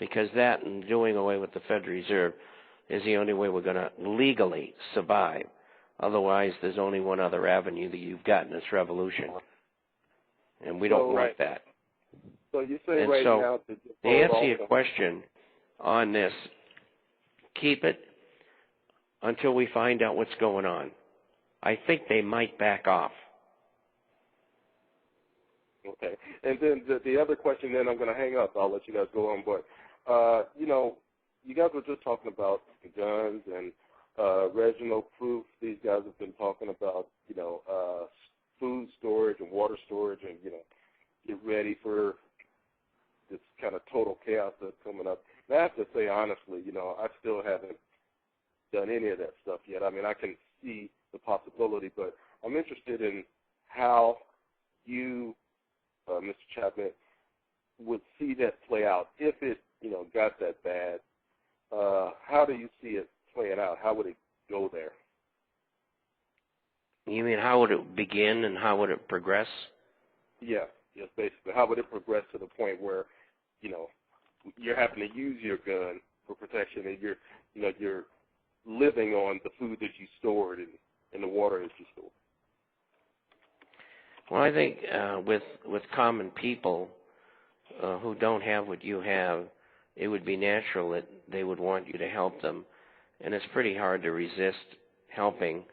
because that and doing away with the Federal Reserve is the only way we're going to legally survive. Otherwise, there's only one other avenue that you've got, and it's revolution. And we don't want that. So you say and right so, now to answer your question on this, keep it until we find out what's going on. I think they might back off. Okay. And then the other question, then I'm going to hang up. I'll let you guys go on. But, you guys were just talking about guns and Reginald Proof. These guys have been talking about, food storage and water storage and, get ready for this kind of total chaos that's coming up. And I have to say, honestly, I still haven't done any of that stuff yet. I mean, I can see the possibility, but I'm interested in how you, Mr. Chapman, would see that play out if it, got that bad. How do you see it playing out? How would it go there? You mean how would it begin and how would it progress? Yeah, yes, basically. How would it progress to the point where, you're having to use your gun for protection and you're living on the food that you stored and the water that you stored? Well, I think with common people who don't have what you have, it would be natural that they would want you to help them. And it's pretty hard to resist helping.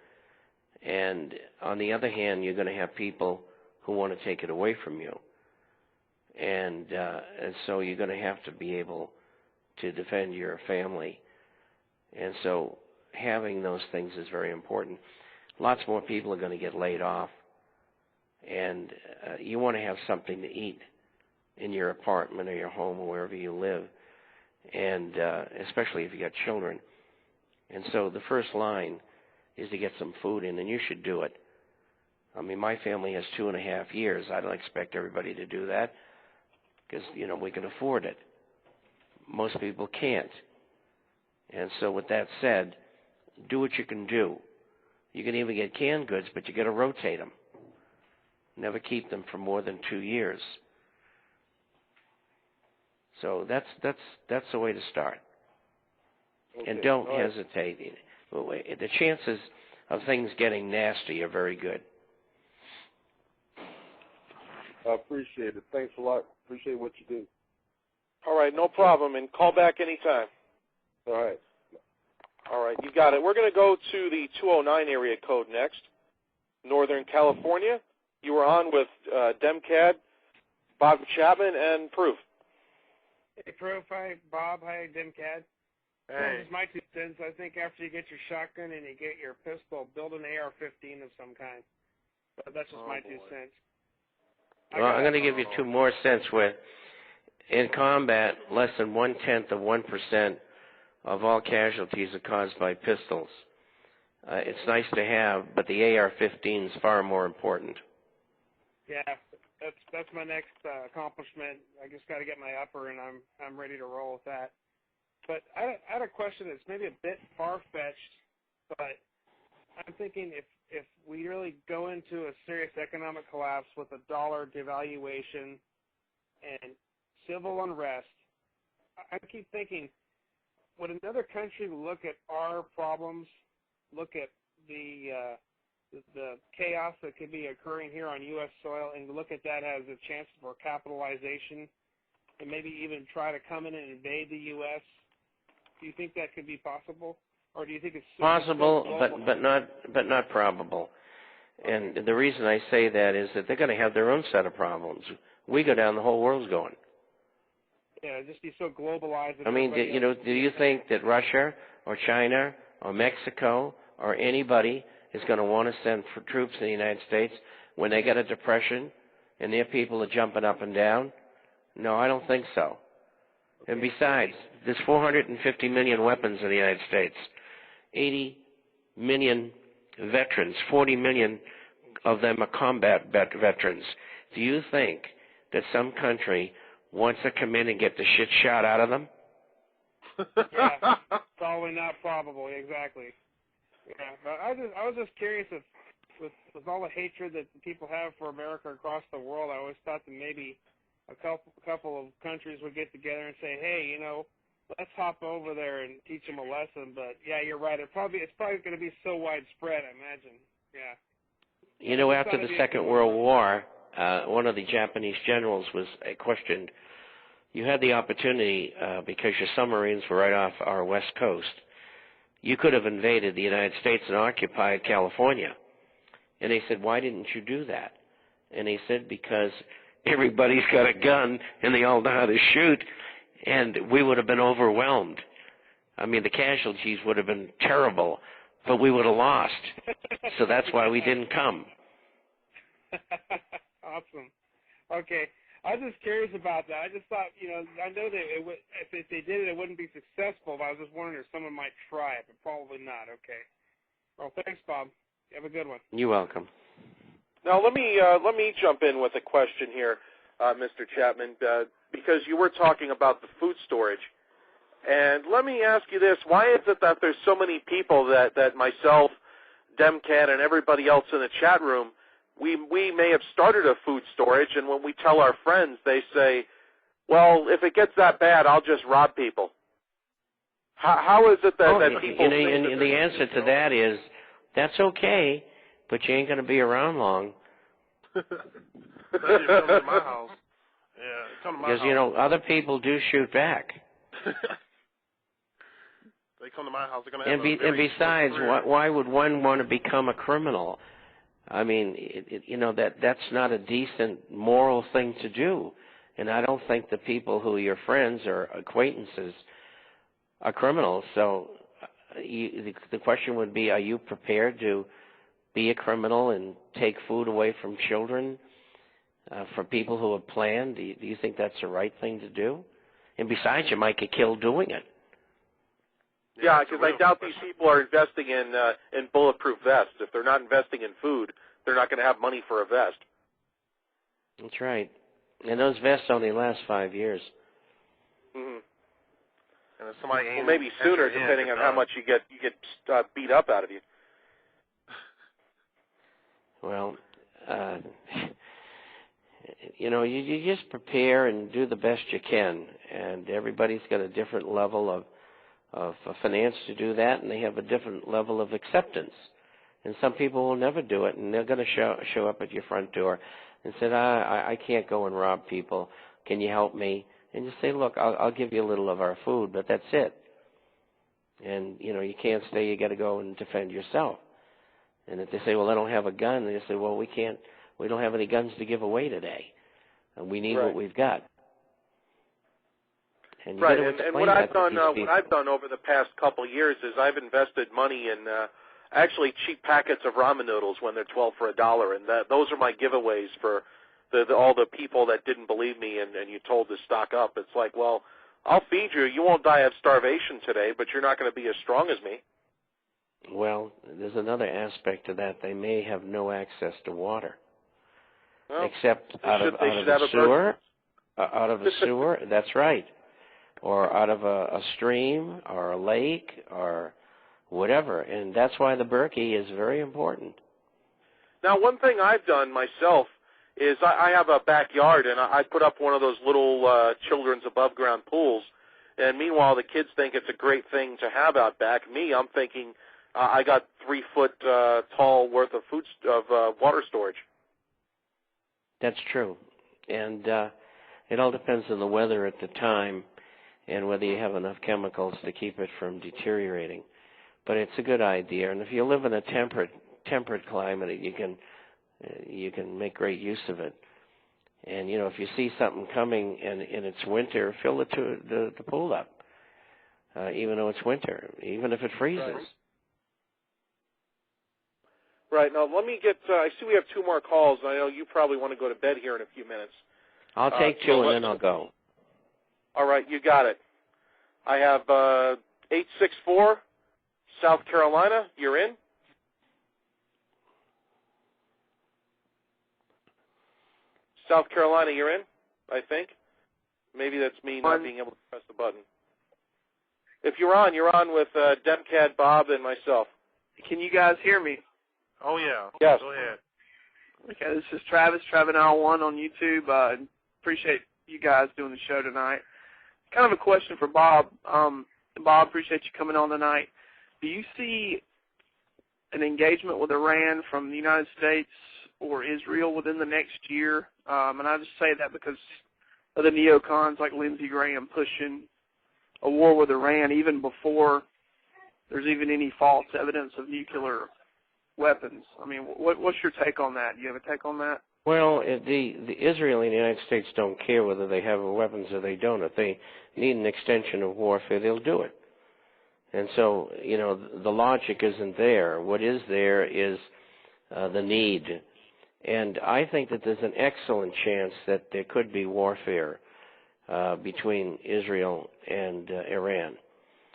And on the other hand, you're going to have people who want to take it away from you. And so you're going to have to be able to defend your family. And so having those things is very important. Lots more people are going to get laid off. And you want to have something to eat in your apartment or your home or wherever you live, and especially if you got children. And so the first line is to get some food in, and you should do it. I mean, my family has 2.5 years. I don't expect everybody to do that because, we can afford it. Most people can't. And so with that said, do what you can do. You can even get canned goods, but you got to rotate them. Never keep them for more than 2 years. So that's the way to start. Okay. And don't hesitate. The chances of things getting nasty are very good. I appreciate it. Thanks a lot. Appreciate what you do. All right, no problem. And call back anytime. All right. All right, you got it. We're going to go to the 209 area code next, Northern California. You were on with Demcad, Bob Chapman, and Proof. Hey, Proof. Hi, Bob. Hi, Demcad. Hey. This is my 2 cents. I think after you get your shotgun and you get your pistol, build an AR-15 of some kind. But that's just my 2 cents. Well, I'm going to give you 2 more cents with, in combat, less than 1/10 of 1% of all casualties are caused by pistols. It's nice to have, but the AR-15 is far more important. Yeah, that's my next accomplishment. I just got to get my upper, and I'm ready to roll with that. But I had a question that's maybe a bit far-fetched, but I'm thinking if we really go into a serious economic collapse with a dollar devaluation and civil unrest, I keep thinking, would another country look at our problems, look at the chaos that could be occurring here on U.S. soil, and look at that as a chance for capitalization, and maybe even try to come in and invade the U.S.? Do you think that could be possible, or do you think it's possible, but not probable? And the reason I say that is that they're going to have their own set of problems. We go down, the whole world's going. Yeah, just be so globalized. I mean, do you think that Russia or China or Mexico or anybody is going to want to send for troops in the United States when they get a depression and their people are jumping up and down? No, I don't think so. And besides, there's 450 million weapons in the United States, 80 million veterans, 40 million of them are combat veterans. Do you think that some country wants to come in and get the shit shot out of them? Yeah, probably not probable, exactly. Yeah, but I was just curious if, with all the hatred that people have for America across the world, I always thought that maybe a couple of countries would get together and say, hey, you know, let's hop over there and teach them a lesson. But yeah, you're right. It's probably going to be so widespread, I imagine. Yeah. You know, after the Second World War, one of the Japanese generals was questioned. You had the opportunity, because your submarines were right off our west coast, you could have invaded the United States and occupied California. And they said, why didn't you do that? And he said, because everybody's got a gun and they all know how to shoot, and we would have been overwhelmed. I mean, the casualties would have been terrible, but we would have lost. So that's why we didn't come. Awesome. Okay. I was just curious about that. I just thought, you know, I know that if they did it, it wouldn't be successful, but I was just wondering if someone might try it, but probably not. Okay. Well, thanks, Bob. You have a good one. You're welcome. Now, let me jump in with a question here, Mr. Chapman, because you were talking about the food storage. And let me ask you this. Why is it that there's so many people that myself, DemCat, and everybody else in the chat room, we may have started a food storage, and when we tell our friends, they say, well, if it gets that bad, I'll just rob people. How is it that people think that the answer to that is, that's okay, but you ain't going to be around long. Come to my house. Yeah, come to my house. Because, you know, other people do shoot back. They come to my house, they're going to have and besides, why would one want to become a criminal? I mean, you know, that's not a decent moral thing to do. And I don't think the people who are your friends or acquaintances are criminals. So the question would be, are you prepared to be a criminal and take food away from children, from people who have planned? Do you think that's the right thing to do? And besides, you might get killed doing it. Yeah, because I doubt these people are investing in bulletproof vests. If they're not investing in food, they're not going to have money for a vest. That's right. And those vests only last 5 years. Mm-hmm. And if somebody well, maybe sooner, depending on how much you get beat up out of you. Well, you know, you just prepare and do the best you can, and everybody's got a different level of finance to do that, and they have a different level of acceptance. And some people will never do it, and they're going to show up at your front door and say, I can't go and rob people. Can you help me? And you say, look, I'll give you a little of our food, but that's it. And, you know, you can't stay. You got to go and defend yourself. And if they say, well, I don't have a gun, they say, well, we don't have any guns to give away today. And we need what we've got. And you and what I've done over the past couple of years is I've invested money in actually cheap packets of ramen noodles when they're 12 for $1, and those are my giveaways for all the people that didn't believe me and you told to stock up. It's like, well, I'll feed you. You won't die of starvation today, but you're not going to be as strong as me. Well, there's another aspect to that. They may have no access to water, except out of a sewer. Out of a sewer, that's right. Or out of a stream or a lake or whatever. And that's why the Berkey is very important. Now, one thing I've done myself is I have a backyard, and I put up one of those little children's above-ground pools. And meanwhile, the kids think it's a great thing to have out back. Me, I'm thinking I got 3 foot tall worth of water storage. That's true. And it all depends on the weather at the time and whether you have enough chemicals to keep it from deteriorating. But it's a good idea. And if you live in a temperate climate, you can make great use of it. And, you know, if you see something coming and it's winter, fill the pool up, even though it's winter, even if it freezes. Right. Now, let me get I see we have 2 more calls. I know you probably want to go to bed here in a few minutes. I'll take 2 and then I'll go. All right, you got it. I have 864, South Carolina. You're in. South Carolina, you're in, I think. Maybe that's me not being able to press the button. If you're on with DemCat, Bob, and myself. Can you guys hear me? Oh, yeah. Yes. Go ahead. Okay, this is Travis, Travinal1 on YouTube. Appreciate you guys doing the show tonight. Kind of a question for Bob. Bob, appreciate you coming on tonight. Do you see an engagement with Iran from the United States or Israel within the next year? And I just say that because of the neocons like Lindsey Graham pushing a war with Iran even before there's even any false evidence of nuclear weapons. I mean, what's your take on that? Do you have a take on that? Well, the Israel and the United States don't care whether they have weapons or they don't. If they need an extension of warfare, they'll do it. And so, you know, the logic isn't there. What is there is the need. And I think that there's an excellent chance that there could be warfare between Israel and Iran.